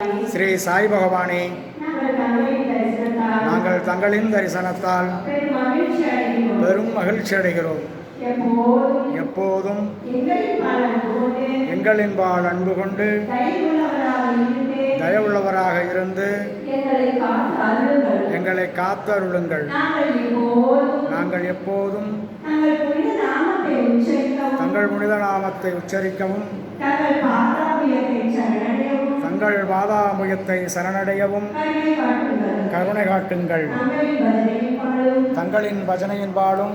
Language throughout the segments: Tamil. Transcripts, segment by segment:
ஸ்ரீ சாய் பகவானே, நாங்கள் தங்களின் தரிசனத்தால் பெரும் மகிழ்ச்சி அடைகிறோம். எப்போதும் எங்களின்பால் அன்பு கொண்டு தயவுள்ளவராக இருந்து எங்களை காத்தருளுங்கள். நாங்கள் எப்போதும் தங்கள் புனித நாமத்தை உச்சரிக்கவும் தங்கள் பாதாமுயத்தை சரணடையவும் கருணை காட்டுங்கள். தங்களின் பஜனையின்பாலும்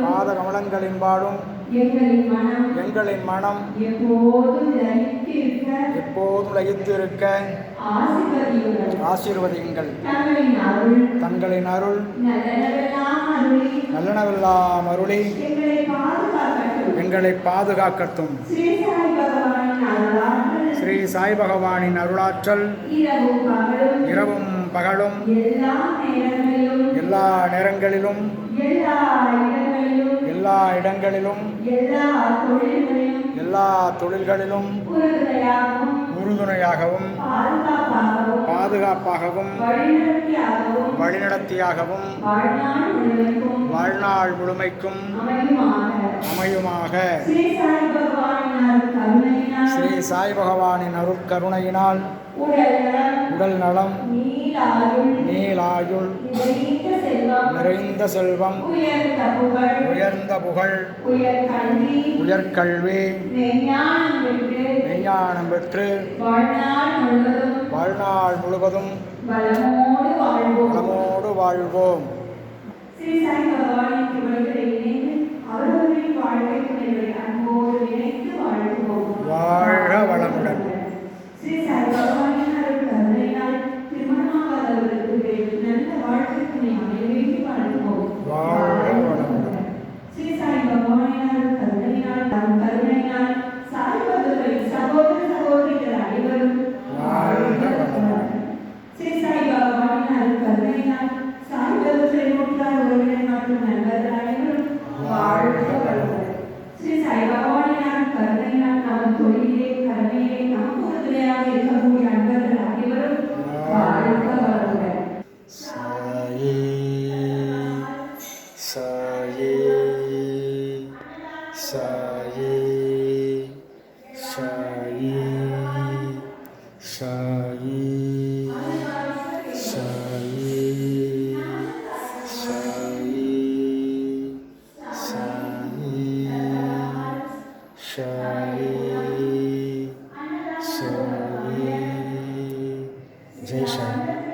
பாத கமலங்களின்பாலும் எங்களின் மனம் எப்போதும் லயித்திருக்க ஆசீர்வதியுங்கள். தங்களின் அருள் நல்லனவெல்லாம் அருளி எங்களை பாதுகாக்கட்டும். ஸ்ரீ சாய் பகவானின் அருளாற்றல் இரவும் பகலும் எல்லா நேரங்களிலும் எல்லா இடங்களிலும் எல்லா தொழில்களிலும் உறுதுணையாகவும் பாதுகாப்பாகவும் வழிநடத்தியாகவும் வாழ்நாள் முழுமைக்கும் அமையுமாக. ஸ்ரீ சாய் பகவானின் அருட்கருணையினால் உடல் நலம், நீலாயுள், நிறைந்த செல்வம், உயர்ந்த புகழ், உயர்கல்வி, மெய்ஞானம் பெற்று வாழ்நாள் முழுவதும் வளமோடு வாழ்வோம். வாழ்க வளமுடன். जय शाह.